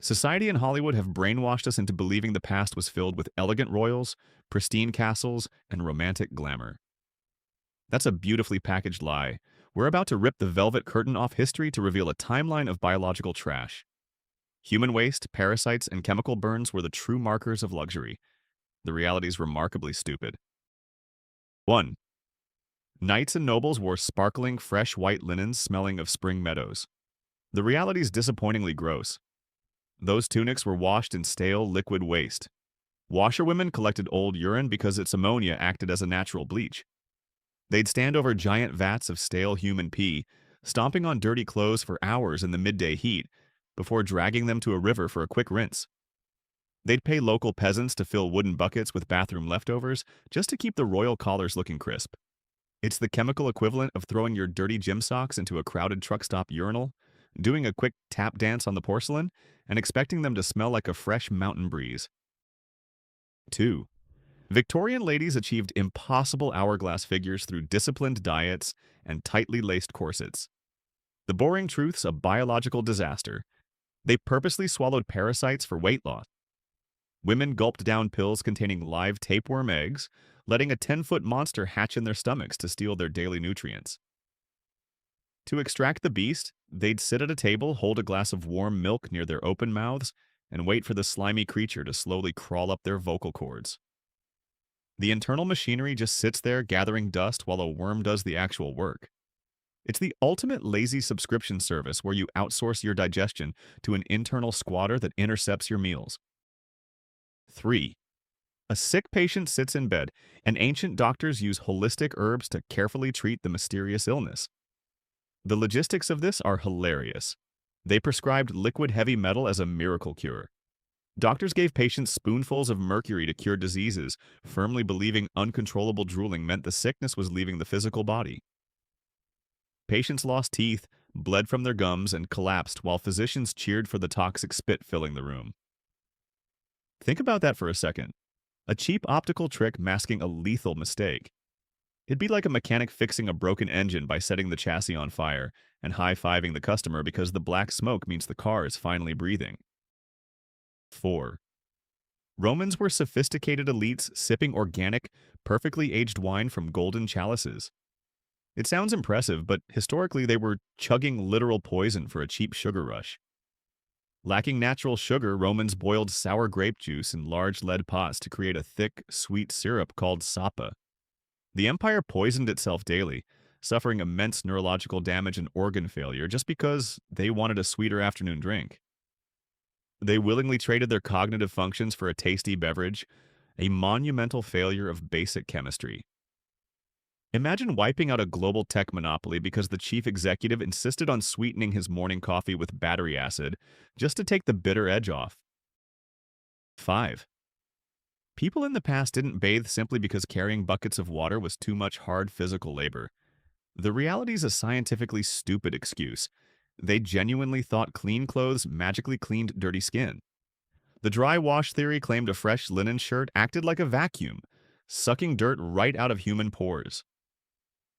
Society and Hollywood have brainwashed us into believing the past was filled with elegant royals, pristine castles, and romantic glamour. That's a beautifully packaged lie. We're about to rip the velvet curtain off history to reveal a timeline of biological trash. Human waste, parasites, and chemical burns were the true markers of luxury. The reality is remarkably stupid. 1. Knights and nobles wore sparkling, fresh white linens smelling of spring meadows. The reality is disappointingly gross. Those tunics were washed in stale, liquid waste. Washerwomen collected old urine because its ammonia acted as a natural bleach. They'd stand over giant vats of stale human pee, stomping on dirty clothes for hours in the midday heat, before dragging them to a river for a quick rinse. They'd pay local peasants to fill wooden buckets with bathroom leftovers just to keep the royal collars looking crisp. It's the chemical equivalent of throwing your dirty gym socks into a crowded truck stop urinal, doing a quick tap dance on the porcelain, and expecting them to smell like a fresh mountain breeze. 2. Victorian ladies achieved impossible hourglass figures through disciplined diets and tightly laced corsets. The boring truth's a biological disaster. They purposely swallowed parasites for weight loss. Women gulped down pills containing live tapeworm eggs, letting a 10-foot monster hatch in their stomachs to steal their daily nutrients. To extract the beast, they'd sit at a table, hold a glass of warm milk near their open mouths, and wait for the slimy creature to slowly crawl up their vocal cords. The internal machinery just sits there gathering dust while a worm does the actual work. It's the ultimate lazy subscription service where you outsource your digestion to an internal squatter that intercepts your meals. 3. A sick patient sits in bed, and ancient doctors use holistic herbs to carefully treat the mysterious illness. The logistics of this are hilarious. They prescribed liquid heavy metal as a miracle cure. Doctors gave patients spoonfuls of mercury to cure diseases, firmly believing uncontrollable drooling meant the sickness was leaving the physical body. Patients lost teeth, bled from their gums, and collapsed while physicians cheered for the toxic spit filling the room. Think about that for a second. A cheap optical trick masking a lethal mistake. It'd be like a mechanic fixing a broken engine by setting the chassis on fire and high-fiving the customer because the black smoke means the car is finally breathing. 4. Romans were sophisticated elites sipping organic, perfectly aged wine from golden chalices. It sounds impressive, but historically they were chugging literal poison for a cheap sugar rush. Lacking natural sugar, Romans boiled sour grape juice in large lead pots to create a thick, sweet syrup called sapa. The empire poisoned itself daily, suffering immense neurological damage and organ failure just because they wanted a sweeter afternoon drink. They willingly traded their cognitive functions for a tasty beverage, a monumental failure of basic chemistry. Imagine wiping out a global tech monopoly because the chief executive insisted on sweetening his morning coffee with battery acid just to take the bitter edge off. 5. People in the past didn't bathe simply because carrying buckets of water was too much hard physical labor. The reality is a scientifically stupid excuse. They genuinely thought clean clothes magically cleaned dirty skin. The dry wash theory claimed a fresh linen shirt acted like a vacuum, sucking dirt right out of human pores.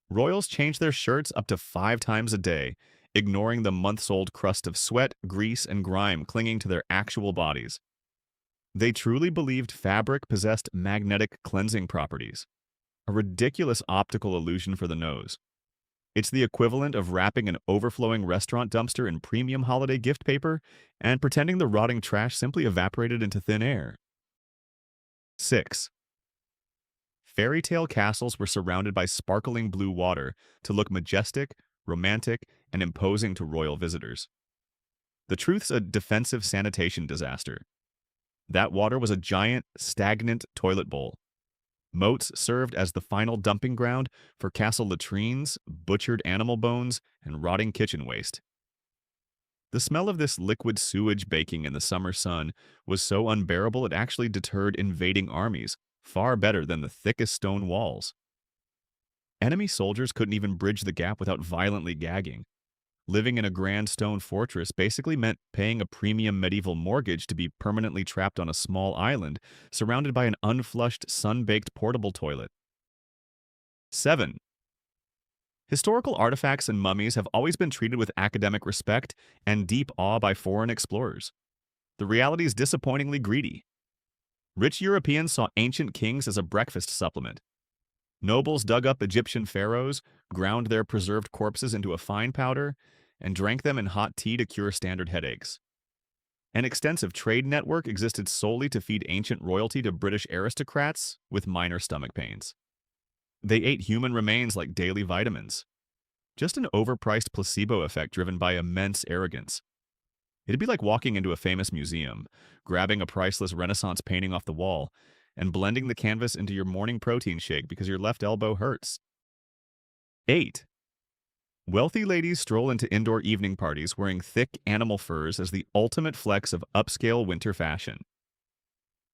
Royals changed their shirts up to 5 times a day, ignoring the months-old crust of sweat, grease, and grime clinging to their actual bodies. They truly believed fabric possessed magnetic cleansing properties, a ridiculous optical illusion for the nose. It's the equivalent of wrapping an overflowing restaurant dumpster in premium holiday gift paper and pretending the rotting trash simply evaporated into thin air. 6. Fairy tale castles were surrounded by sparkling blue water to look majestic, romantic, and imposing to royal visitors. The truth's a defensive sanitation disaster. That water was a giant, stagnant toilet bowl. Moats served as the final dumping ground for castle latrines, butchered animal bones, and rotting kitchen waste. The smell of this liquid sewage baking in the summer sun was so unbearable it actually deterred invading armies, far better than the thickest stone walls. Enemy soldiers couldn't even bridge the gap without violently gagging. Living in a grand stone fortress basically meant paying a premium medieval mortgage to be permanently trapped on a small island, surrounded by an unflushed, sun-baked portable toilet. 7. Historical artifacts and mummies have always been treated with academic respect and deep awe by foreign explorers. The reality is disappointingly greedy. Rich Europeans saw ancient kings as a breakfast supplement. Nobles dug up Egyptian pharaohs, ground their preserved corpses into a fine powder, and drank them in hot tea to cure standard headaches. An extensive trade network existed solely to feed ancient royalty to British aristocrats with minor stomach pains. They ate human remains like daily vitamins. Just an overpriced placebo effect driven by immense arrogance. It'd be like walking into a famous museum, grabbing a priceless Renaissance painting off the wall, and blending the canvas into your morning protein shake because your left elbow hurts. 8. Wealthy ladies stroll into indoor evening parties wearing thick animal furs as the ultimate flex of upscale winter fashion.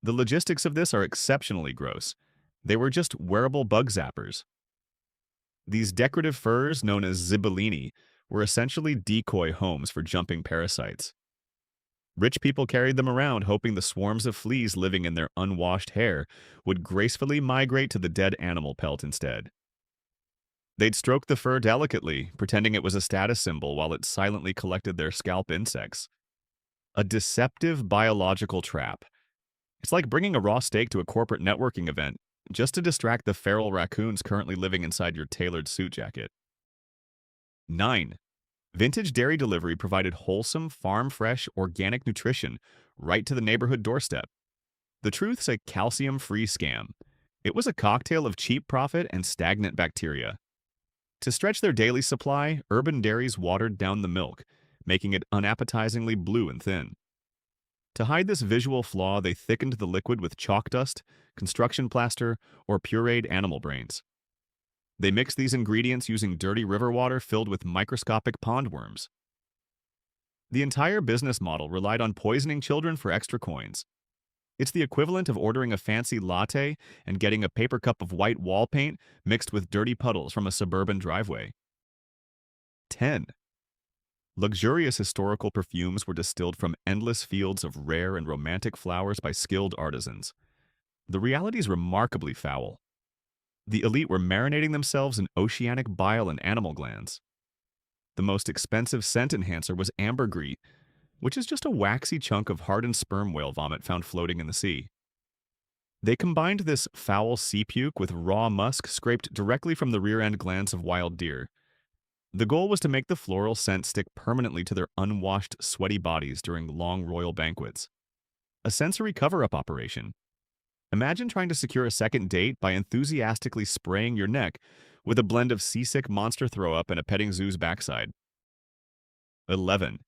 The logistics of this are exceptionally gross. They were just wearable bug zappers. These decorative furs, known as zibellini, were essentially decoy homes for jumping parasites. Rich people carried them around hoping the swarms of fleas living in their unwashed hair would gracefully migrate to the dead animal pelt instead. They'd stroke the fur delicately, pretending it was a status symbol while it silently collected their scalp insects. A deceptive biological trap. It's like bringing a raw steak to a corporate networking event just to distract the feral raccoons currently living inside your tailored suit jacket. 9. Vintage dairy delivery provided wholesome, farm-fresh, organic nutrition right to the neighborhood doorstep. The truth's a calcium-free scam. It was a cocktail of cheap profit and stagnant bacteria. To stretch their daily supply, urban dairies watered down the milk, making it unappetizingly blue and thin. To hide this visual flaw, they thickened the liquid with chalk dust, construction plaster, or pureed animal brains. They mixed these ingredients using dirty river water filled with microscopic pond worms. The entire business model relied on poisoning children for extra coins. It's the equivalent of ordering a fancy latte and getting a paper cup of white wall paint mixed with dirty puddles from a suburban driveway. 10. Luxurious historical perfumes were distilled from endless fields of rare and romantic flowers by skilled artisans. The reality is remarkably foul. The elite were marinating themselves in oceanic bile and animal glands. The most expensive scent enhancer was ambergris, which is just a waxy chunk of hardened sperm whale vomit found floating in the sea. They combined this foul sea puke with raw musk scraped directly from the rear end glands of wild deer. The goal was to make the floral scent stick permanently to their unwashed, sweaty bodies during long royal banquets. A sensory cover-up operation. Imagine trying to secure a second date by enthusiastically spraying your neck with a blend of seasick monster throw-up and a petting zoo's backside. 11.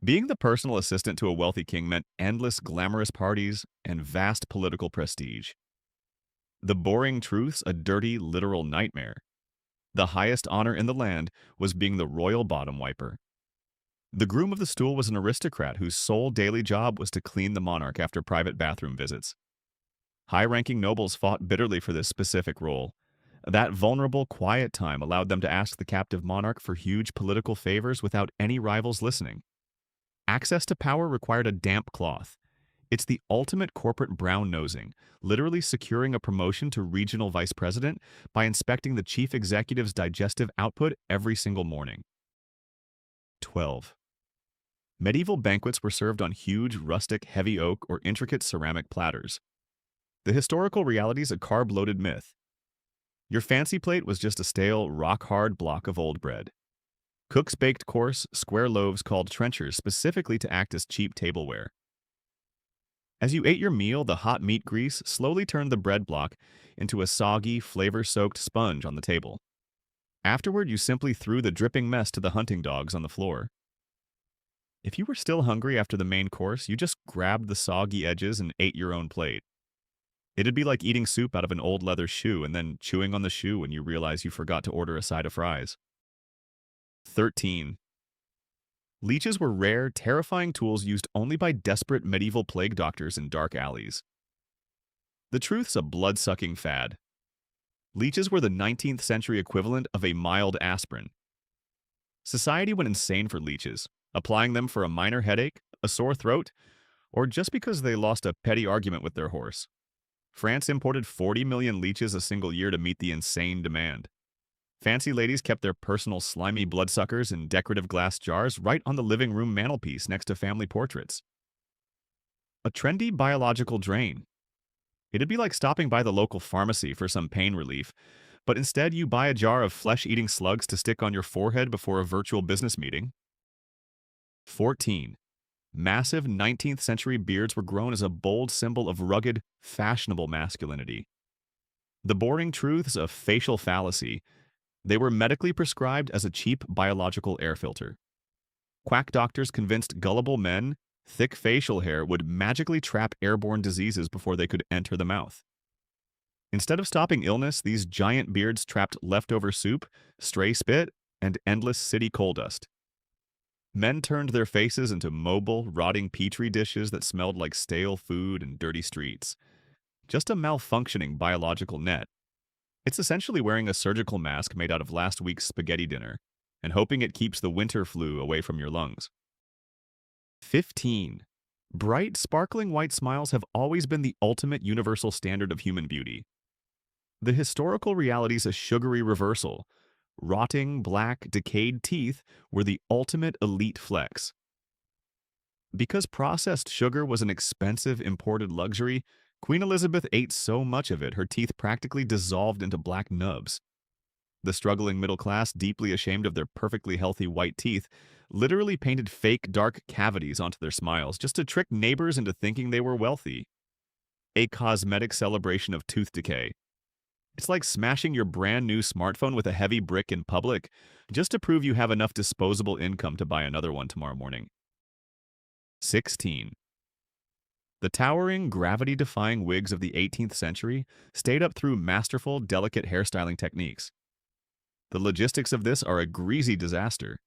Being the personal assistant to a wealthy king meant endless glamorous parties and vast political prestige. The boring truth's a dirty, literal nightmare. The highest honor in the land was being the royal bottom wiper. The groom of the stool was an aristocrat whose sole daily job was to clean the monarch after private bathroom visits. High-ranking nobles fought bitterly for this specific role. That vulnerable, quiet time allowed them to ask the captive monarch for huge political favors without any rivals listening. Access to power required a damp cloth. It's the ultimate corporate brown-nosing, literally securing a promotion to regional vice president by inspecting the chief executive's digestive output every single morning. 12. Medieval banquets were served on huge, rustic, heavy oak or intricate ceramic platters. The historical reality is a carb-loaded myth. Your fancy plate was just a stale, rock-hard block of old bread. Cooks baked coarse, square loaves called trenchers specifically to act as cheap tableware. As you ate your meal, the hot meat grease slowly turned the bread block into a soggy, flavor-soaked sponge on the table. Afterward, you simply threw the dripping mess to the hunting dogs on the floor. If you were still hungry after the main course, you just grabbed the soggy edges and ate your own plate. It'd be like eating soup out of an old leather shoe and then chewing on the shoe when you realize you forgot to order a side of fries. 13. Leeches were rare, terrifying tools used only by desperate medieval plague doctors in dark alleys. The truth's a blood-sucking fad. Leeches were the 19th century equivalent of a mild aspirin. Society went insane for leeches, applying them for a minor headache, a sore throat, or just because they lost a petty argument with their horse. France imported 40 million leeches a single year to meet the insane demand. Fancy ladies kept their personal slimy bloodsuckers in decorative glass jars right on the living room mantelpiece next to family portraits. A trendy biological drain. It'd be like stopping by the local pharmacy for some pain relief, but instead you buy a jar of flesh-eating slugs to stick on your forehead before a virtual business meeting. 14. Massive 19th century beards were grown as a bold symbol of rugged, fashionable masculinity. The boring truths of facial fallacy, they were medically prescribed as a cheap biological air filter. Quack doctors convinced gullible men thick facial hair would magically trap airborne diseases before they could enter the mouth. Instead of stopping illness, these giant beards trapped leftover soup, stray spit, and endless city coal dust. Men turned their faces into mobile, rotting petri dishes that smelled like stale food and dirty streets. Just a malfunctioning biological net. It's essentially wearing a surgical mask made out of last week's spaghetti dinner and hoping it keeps the winter flu away from your lungs. 15. Bright, sparkling white smiles have always been the ultimate universal standard of human beauty. The historical reality's a sugary reversal. Rotting, black, decayed teeth were the ultimate elite flex. Because processed sugar was an expensive imported luxury, Queen Elizabeth ate so much of it her teeth practically dissolved into black nubs. The struggling middle class, deeply ashamed of their perfectly healthy white teeth, literally painted fake dark cavities onto their smiles just to trick neighbors into thinking they were wealthy. A cosmetic celebration of tooth decay. It's like smashing your brand new smartphone with a heavy brick in public just to prove you have enough disposable income to buy another one tomorrow morning. 16. The towering, gravity-defying wigs of the 18th century stayed up through masterful, delicate hairstyling techniques. The logistics of this are a greasy disaster.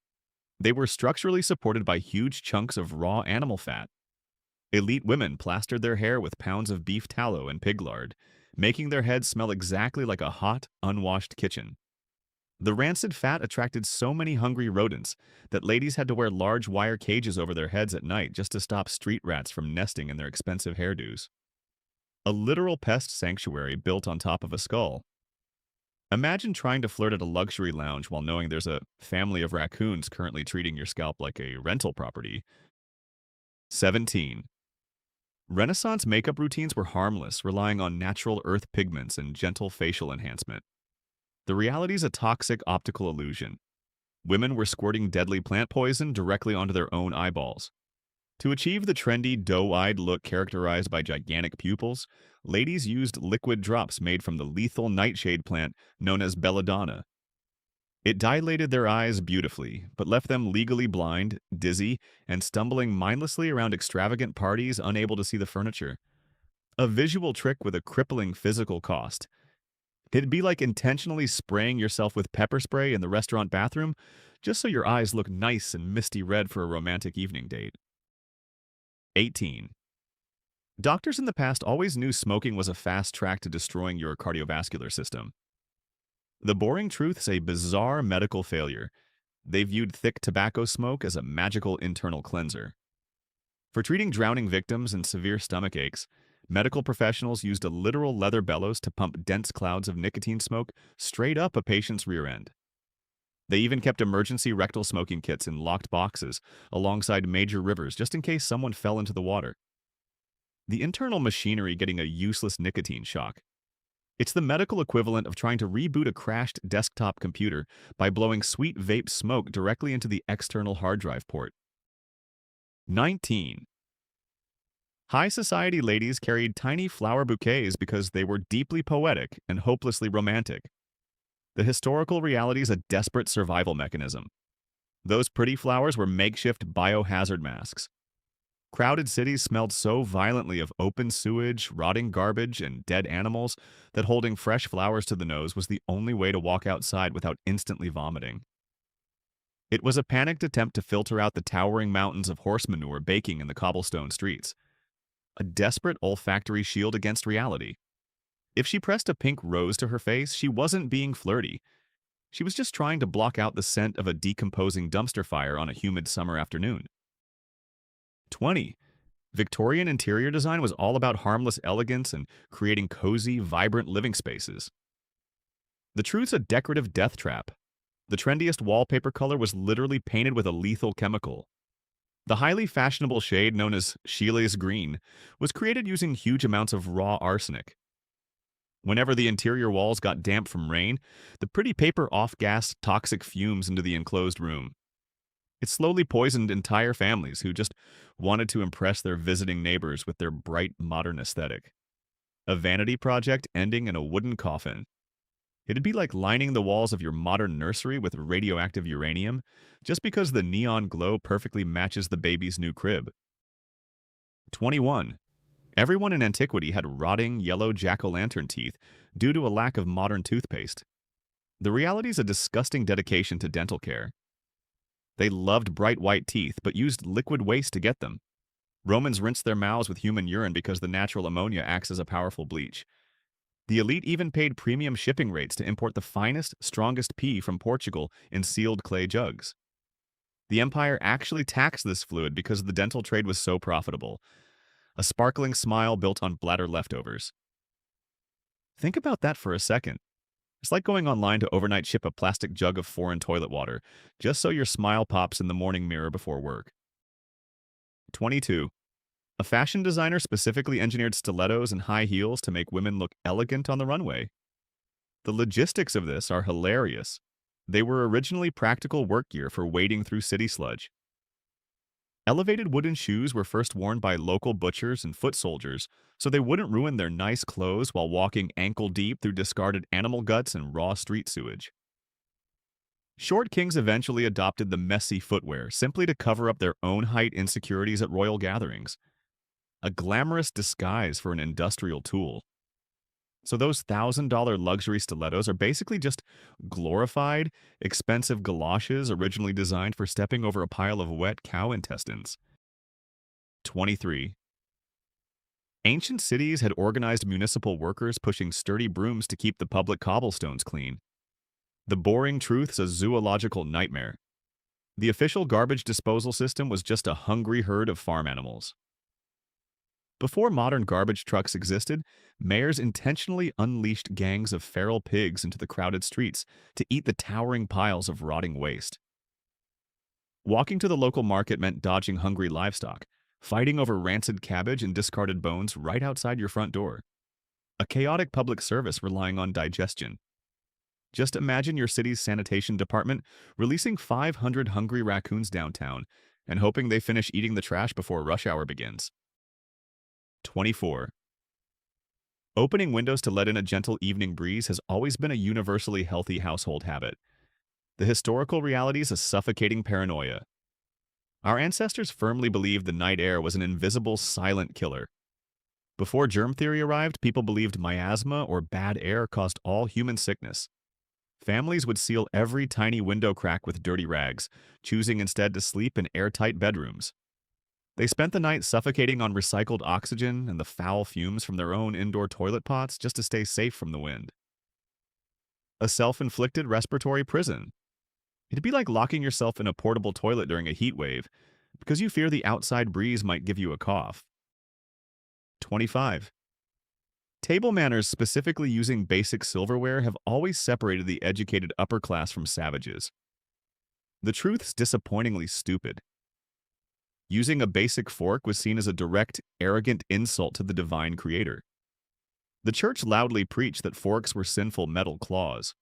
They were structurally supported by huge chunks of raw animal fat. Elite women plastered their hair with pounds of beef tallow and pig lard, making their heads smell exactly like a hot, unwashed kitchen. The rancid fat attracted so many hungry rodents that ladies had to wear large wire cages over their heads at night just to stop street rats from nesting in their expensive hairdos. A literal pest sanctuary built on top of a skull. Imagine trying to flirt at a luxury lounge while knowing there's a family of raccoons currently treating your scalp like a rental property. 17. Renaissance makeup routines were harmless, relying on natural earth pigments and gentle facial enhancement. The reality's a toxic optical illusion. Women were squirting deadly plant poison directly onto their own eyeballs. To achieve the trendy, doe-eyed look characterized by gigantic pupils, ladies used liquid drops made from the lethal nightshade plant known as belladonna. It dilated their eyes beautifully, but left them legally blind, dizzy, and stumbling mindlessly around extravagant parties unable to see the furniture. A visual trick with a crippling physical cost. It'd be like intentionally spraying yourself with pepper spray in the restaurant bathroom just so your eyes look nice and misty red for a romantic evening date. 18. Doctors in the past always knew smoking was a fast track to destroying your cardiovascular system. The boring truth's a bizarre medical failure. They viewed thick tobacco smoke as a magical internal cleanser. For treating drowning victims and severe stomach aches, medical professionals used a literal leather bellows to pump dense clouds of nicotine smoke straight up a patient's rear end. They even kept emergency rectal smoking kits in locked boxes alongside major rivers just in case someone fell into the water. The internal machinery getting a useless nicotine shock. It's the medical equivalent of trying to reboot a crashed desktop computer by blowing sweet vape smoke directly into the external hard drive port. 19. High society ladies carried tiny flower bouquets because they were deeply poetic and hopelessly romantic. The historical reality is a desperate survival mechanism. Those pretty flowers were makeshift biohazard masks. Crowded cities smelled so violently of open sewage, rotting garbage, and dead animals that holding fresh flowers to the nose was the only way to walk outside without instantly vomiting. It was a panicked attempt to filter out the towering mountains of horse manure baking in the cobblestone streets. A desperate olfactory shield against reality. If she pressed a pink rose to her face, she wasn't being flirty. She was just trying to block out the scent of a decomposing dumpster fire on a humid summer afternoon. 20. Victorian interior design was all about harmless elegance and creating cozy, vibrant living spaces. The truth's a decorative death trap. The trendiest wallpaper color was literally painted with a lethal chemical. The highly fashionable shade known as Sheila's green was created using huge amounts of raw arsenic. Whenever the interior walls got damp from rain, the pretty paper off-gassed toxic fumes into the enclosed room. It slowly poisoned entire families who just wanted to impress their visiting neighbors with their bright modern aesthetic. A vanity project ending in a wooden coffin. It'd be like lining the walls of your modern nursery with radioactive uranium just because the neon glow perfectly matches the baby's new crib. 21. Everyone in antiquity had rotting yellow jack-o'-lantern teeth due to a lack of modern toothpaste. The reality is a disgusting dedication to dental care. They loved bright white teeth but used liquid waste to get them. Romans rinsed their mouths with human urine because the natural ammonia acts as a powerful bleach. The elite even paid premium shipping rates to import the finest, strongest pee from Portugal in sealed clay jugs. The empire actually taxed this fluid because the dental trade was so profitable. A sparkling smile built on bladder leftovers. Think about that for a second. It's like going online to overnight ship a plastic jug of foreign toilet water, just so your smile pops in the morning mirror before work. 22. A fashion designer specifically engineered stilettos and high heels to make women look elegant on the runway. The logistics of this are hilarious. They were originally practical work gear for wading through city sludge. Elevated wooden shoes were first worn by local butchers and foot soldiers, so they wouldn't ruin their nice clothes while walking ankle-deep through discarded animal guts and raw street sewage. Short kings eventually adopted the messy footwear simply to cover up their own height insecurities at royal gatherings. A glamorous disguise for an industrial tool. So those $1,000 luxury stilettos are basically just glorified, expensive galoshes originally designed for stepping over a pile of wet cow intestines. 23. Ancient cities had organized municipal workers pushing sturdy brooms to keep the public cobblestones clean. The boring truth's a zoological nightmare. The official garbage disposal system was just a hungry herd of farm animals. Before modern garbage trucks existed, mayors intentionally unleashed gangs of feral pigs into the crowded streets to eat the towering piles of rotting waste. Walking to the local market meant dodging hungry livestock, fighting over rancid cabbage and discarded bones right outside your front door. A chaotic public service relying on digestion. Just imagine your city's sanitation department releasing 500 hungry raccoons downtown and hoping they finish eating the trash before rush hour begins. 24. Opening windows to let in a gentle evening breeze has always been a universally healthy household habit. The historical reality is a suffocating paranoia. Our ancestors firmly believed the night air was an invisible, silent killer. Before germ theory arrived, people believed miasma or bad air caused all human sickness. Families would seal every tiny window crack with dirty rags, choosing instead to sleep in airtight bedrooms. They spent the night suffocating on recycled oxygen and the foul fumes from their own indoor toilet pots just to stay safe from the wind. A self-inflicted respiratory prison. It'd be like locking yourself in a portable toilet during a heat wave because you fear the outside breeze might give you a cough. 25. Table manners, specifically using basic silverware, have always separated the educated upper class from savages. The truth's disappointingly stupid. Using a basic fork was seen as a direct, arrogant insult to the divine creator. The church loudly preached that forks were sinful metal claws.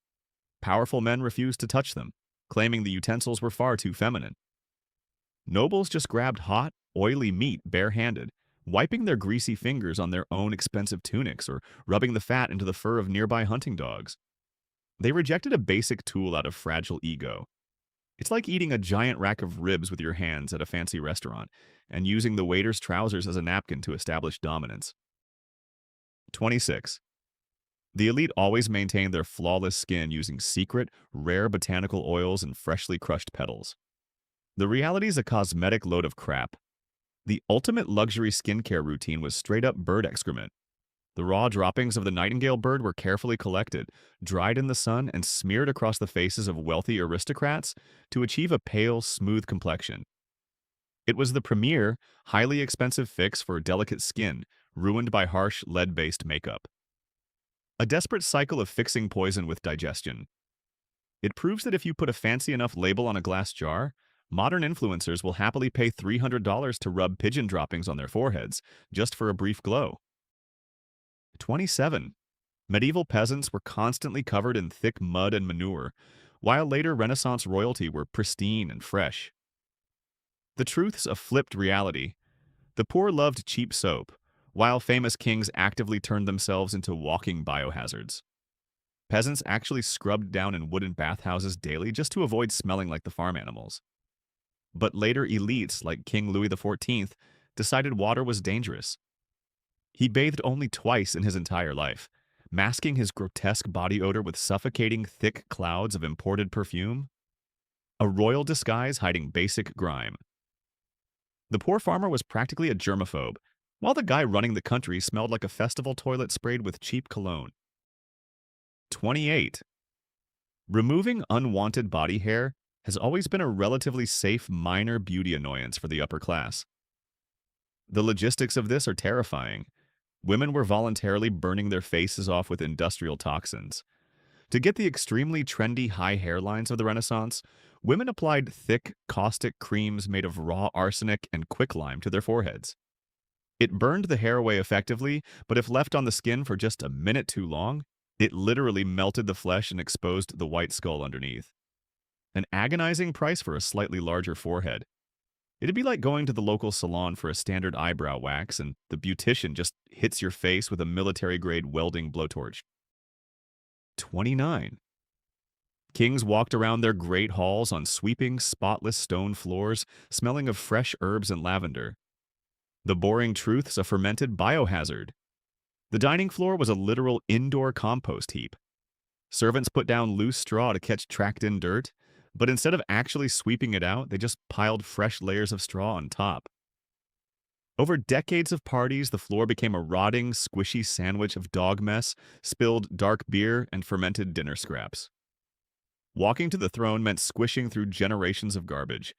Powerful men refused to touch them, claiming the utensils were far too feminine. Nobles just grabbed hot, oily meat barehanded, wiping their greasy fingers on their own expensive tunics or rubbing the fat into the fur of nearby hunting dogs. They rejected a basic tool out of fragile ego. It's like eating a giant rack of ribs with your hands at a fancy restaurant and using the waiter's trousers as a napkin to establish dominance. 26. The elite always maintained their flawless skin using secret, rare botanical oils and freshly crushed petals. The reality is a cosmetic load of crap. The ultimate luxury skincare routine was straight-up bird excrement. The raw droppings of the nightingale bird were carefully collected, dried in the sun, and smeared across the faces of wealthy aristocrats to achieve a pale, smooth complexion. It was the premier, highly expensive fix for delicate skin, ruined by harsh, lead-based makeup. A desperate cycle of fixing poison with digestion. It proves that if you put a fancy enough label on a glass jar, Modern influencers will happily pay $300 to rub pigeon droppings on their foreheads, just for a brief glow. 27. Medieval peasants were constantly covered in thick mud and manure, while later Renaissance royalty were pristine and fresh. The truth's a flipped reality. The poor loved cheap soap, while famous kings actively turned themselves into walking biohazards. Peasants actually scrubbed down in wooden bathhouses daily just to avoid smelling like the farm animals. But later elites, like King Louis XIV, decided water was dangerous. He bathed only twice in his entire life, masking his grotesque body odor with suffocating thick clouds of imported perfume. A royal disguise hiding basic grime. The poor farmer was practically a germaphobe, while the guy running the country smelled like a festival toilet sprayed with cheap cologne. 28. Removing unwanted body hair has always been a relatively safe minor beauty annoyance for the upper class. The logistics of this are terrifying. Women were voluntarily burning their faces off with industrial toxins. To get the extremely trendy high hairlines of the Renaissance, women applied thick, caustic creams made of raw arsenic and quicklime to their foreheads. It burned the hair away effectively, but if left on the skin for just a minute too long, it literally melted the flesh and exposed the white skull underneath. An agonizing price for a slightly larger forehead. It'd be like going to the local salon for a standard eyebrow wax, and the beautician just hits your face with a military-grade welding blowtorch. 29. Kings walked around their great halls on sweeping, spotless stone floors, smelling of fresh herbs and lavender. The boring truth's a fermented biohazard. The dining floor was a literal indoor compost heap. Servants put down loose straw to catch tracked-in dirt, but instead of actually sweeping it out, they just piled fresh layers of straw on top. Over decades of parties, the floor became a rotting, squishy sandwich of dog mess, spilled dark beer, and fermented dinner scraps. Walking to the throne meant squishing through generations of garbage.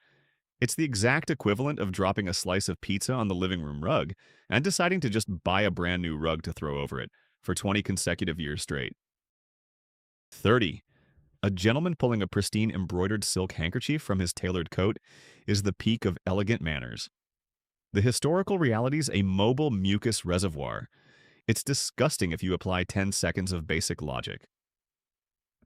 It's the exact equivalent of dropping a slice of pizza on the living room rug and deciding to just buy a brand new rug to throw over it for 20 consecutive years straight. 30. A gentleman pulling a pristine embroidered silk handkerchief from his tailored coat is the peak of elegant manners. The historical reality's a mobile mucus reservoir. It's disgusting if you apply 10 seconds of basic logic.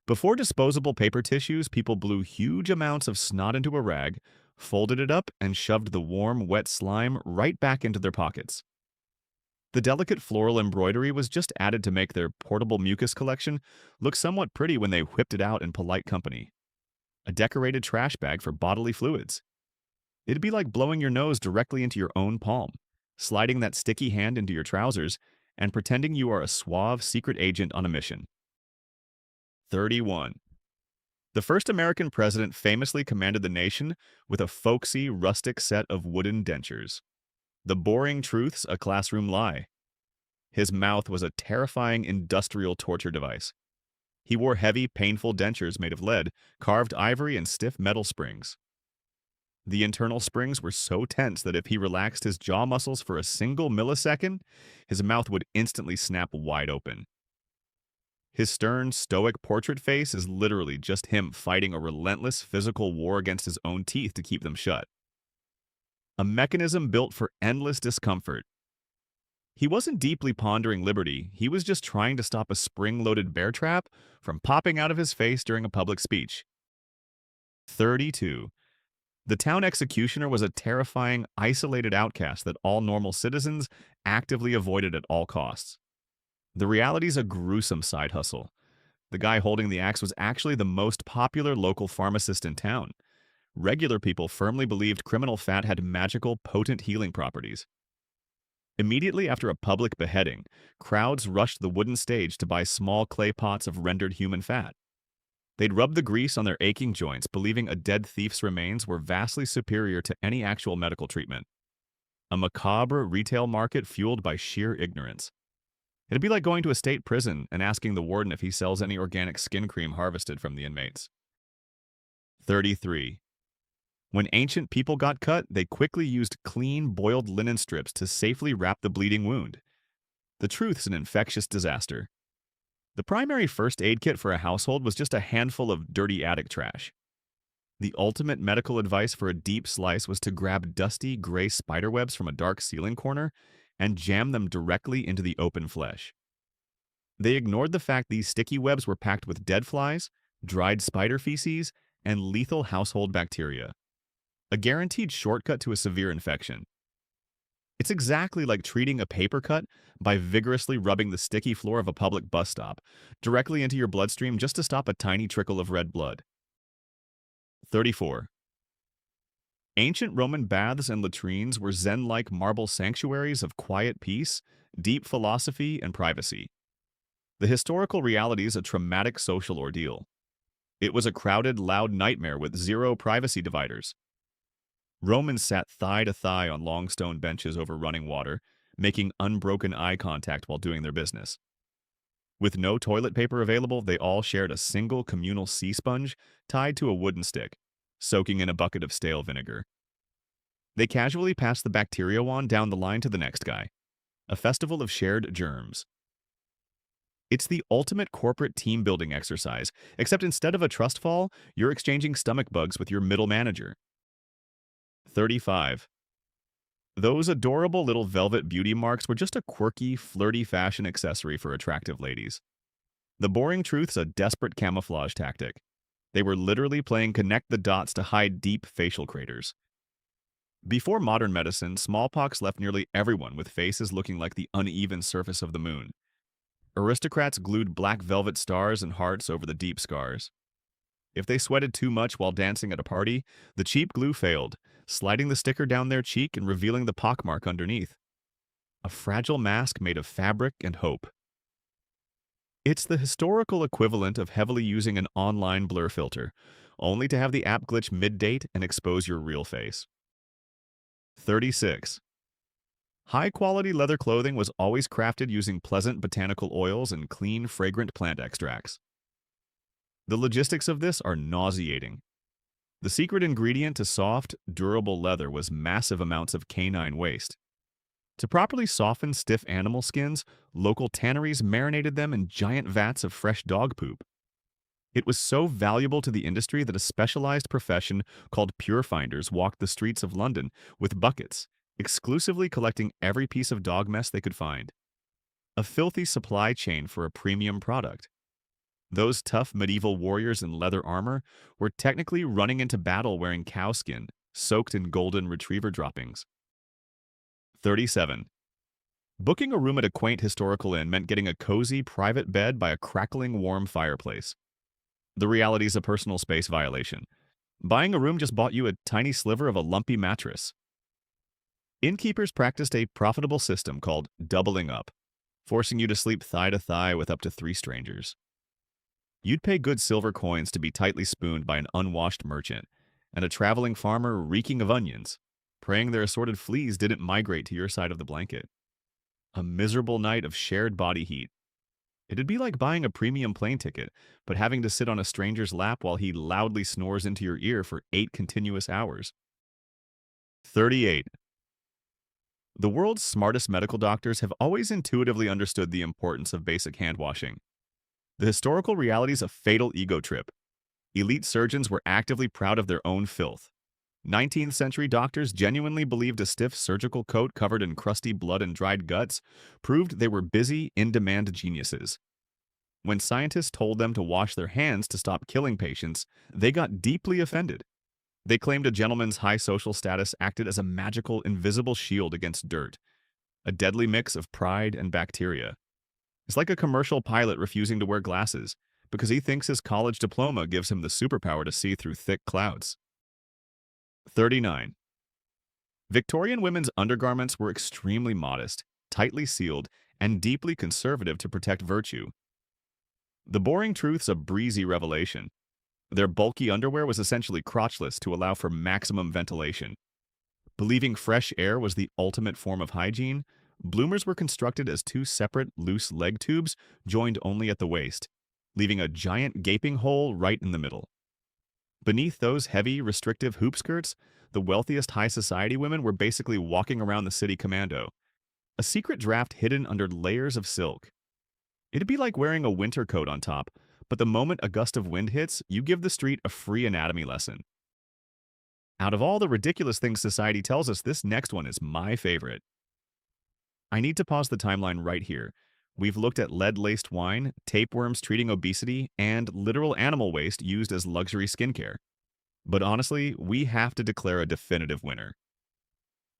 Before disposable paper tissues, people blew huge amounts of snot into a rag, folded it up, and shoved the warm, wet slime right back into their pockets. The delicate floral embroidery was just added to make their portable mucus collection look somewhat pretty when they whipped it out in polite company. A decorated trash bag for bodily fluids. It'd be like blowing your nose directly into your own palm, sliding that sticky hand into your trousers, and pretending you are a suave secret agent on a mission. 31. The first American president famously commanded the nation with a folksy, rustic set of wooden dentures. The boring truth's a classroom lie. His mouth was a terrifying industrial torture device. He wore heavy, painful dentures made of lead, carved ivory, and stiff metal springs. The internal springs were so tense that if he relaxed his jaw muscles for a single millisecond, his mouth would instantly snap wide open. His stern, stoic portrait face is literally just him fighting a relentless physical war against his own teeth to keep them shut. A mechanism built for endless discomfort. He wasn't deeply pondering liberty, he was just trying to stop a spring-loaded bear trap from popping out of his face during a public speech. 32. The town executioner was a terrifying, isolated outcast that all normal citizens actively avoided at all costs. The reality's a gruesome side hustle. The guy holding the axe was actually the most popular local pharmacist in town. Regular people firmly believed criminal fat had magical, potent healing properties. Immediately after a public beheading, crowds rushed the wooden stage to buy small clay pots of rendered human fat. They'd rub the grease on their aching joints, believing a dead thief's remains were vastly superior to any actual medical treatment. A macabre retail market fueled by sheer ignorance. It'd be like going to a state prison and asking the warden if he sells any organic skin cream harvested from the inmates. 33. When ancient people got cut, they quickly used clean, boiled linen strips to safely wrap the bleeding wound. The truth's an infectious disaster. The primary first aid kit for a household was just a handful of dirty attic trash. The ultimate medical advice for a deep slice was to grab dusty gray spiderwebs from a dark ceiling corner and jam them directly into the open flesh. They ignored the fact these sticky webs were packed with dead flies, dried spider feces, and lethal household bacteria, a guaranteed shortcut to a severe infection. It's exactly like treating a paper cut by vigorously rubbing the sticky floor of a public bus stop directly into your bloodstream just to stop a tiny trickle of red blood. 34. Ancient Roman baths and latrines were Zen-like marble sanctuaries of quiet peace, deep philosophy, and privacy. The historical reality is a traumatic social ordeal. It was a crowded, loud nightmare with zero privacy dividers. Romans sat thigh to thigh on long stone benches over running water, making unbroken eye contact while doing their business. With no toilet paper available, they all shared a single communal sea sponge tied to a wooden stick, soaking in a bucket of stale vinegar. They casually passed the bacteria wand down the line to the next guy, a festival of shared germs. It's the ultimate corporate team building exercise, except instead of a trust fall, you're exchanging stomach bugs with your middle manager. 35. Those adorable little velvet beauty marks were just a quirky, flirty fashion accessory for attractive ladies. The boring truth's a desperate camouflage tactic. They were literally playing connect the dots to hide deep facial craters. Before modern medicine, smallpox left nearly everyone with faces looking like the uneven surface of the moon. Aristocrats glued black velvet stars and hearts over the deep scars. If they sweated too much while dancing at a party, the cheap glue failed, sliding the sticker down their cheek and revealing the pockmark underneath. A fragile mask made of fabric and hope. It's the historical equivalent of heavily using an online blur filter, only to have the app glitch mid-date and expose your real face. 36. High-quality leather clothing was always crafted using pleasant botanical oils and clean, fragrant plant extracts. The logistics of this are nauseating. The secret ingredient to soft, durable leather was massive amounts of canine waste. To properly soften stiff animal skins, local tanneries marinated them in giant vats of fresh dog poop. It was so valuable to the industry that a specialized profession called pure finders walked the streets of London with buckets, exclusively collecting every piece of dog mess they could find. A filthy supply chain for a premium product. Those tough medieval warriors in leather armor were technically running into battle wearing cow skin, soaked in golden retriever droppings. 37. Booking a room at a quaint historical inn meant getting a cozy, private bed by a crackling, warm fireplace. The reality is a personal space violation. Buying a room just bought you a tiny sliver of a lumpy mattress. Innkeepers practiced a profitable system called doubling up, forcing you to sleep thigh to thigh with up to 3 strangers. You'd pay good silver coins to be tightly spooned by an unwashed merchant and a traveling farmer reeking of onions, praying their assorted fleas didn't migrate to your side of the blanket. A miserable night of shared body heat. It'd be like buying a premium plane ticket, but having to sit on a stranger's lap while he loudly snores into your ear for 8 continuous hours. 38. The world's smartest medical doctors have always intuitively understood the importance of basic hand washing. The historical reality is a fatal ego trip. Elite surgeons were actively proud of their own filth. 19th century doctors genuinely believed a stiff surgical coat covered in crusty blood and dried guts proved they were busy, in-demand geniuses. When scientists told them to wash their hands to stop killing patients, they got deeply offended. They claimed a gentleman's high social status acted as a magical, invisible shield against dirt, a deadly mix of pride and bacteria. It's like a commercial pilot refusing to wear glasses because he thinks his college diploma gives him the superpower to see through thick clouds. 39. Victorian women's undergarments were extremely modest, tightly sealed, and deeply conservative to protect virtue. The boring truth's a breezy revelation. Their bulky underwear was essentially crotchless to allow for maximum ventilation. Believing fresh air was the ultimate form of hygiene, bloomers were constructed as 2 separate, loose leg tubes joined only at the waist, leaving a giant gaping hole right in the middle. Beneath those heavy, restrictive hoop skirts, the wealthiest high society women were basically walking around the city commando, a secret draft hidden under layers of silk. It'd be like wearing a winter coat on top, but the moment a gust of wind hits, you give the street a free anatomy lesson. Out of all the ridiculous things society tells us, this next one is my favorite. I need to pause the timeline right here. We've looked at lead-laced wine, tapeworms treating obesity, and literal animal waste used as luxury skincare. But honestly, we have to declare a definitive winner.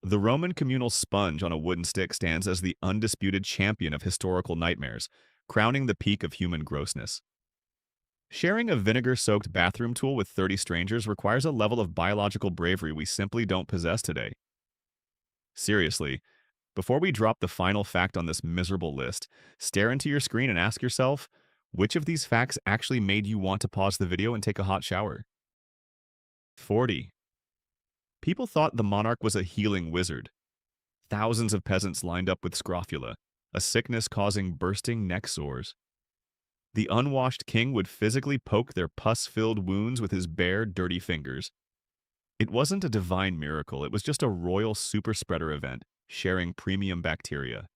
The Roman communal sponge on a wooden stick stands as the undisputed champion of historical nightmares, crowning the peak of human grossness. Sharing a vinegar-soaked bathroom tool with 30 strangers requires a level of biological bravery we simply don't possess today. Seriously, before we drop the final fact on this miserable list, stare into your screen and ask yourself, which of these facts actually made you want to pause the video and take a hot shower? 40. People thought the monarch was a healing wizard. Thousands of peasants lined up with scrofula, a sickness causing bursting neck sores. The unwashed king would physically poke their pus-filled wounds with his bare, dirty fingers. It wasn't a divine miracle, it was just a royal super spreader event, sharing premium bacteria.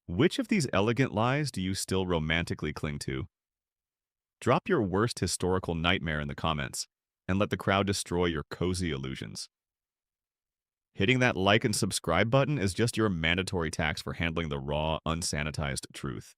Which of these elegant lies do you still romantically cling to? Drop your worst historical nightmare in the comments, and let the crowd destroy your cozy illusions. Hitting that like and subscribe button is just your mandatory tax for handling the raw, unsanitized truth.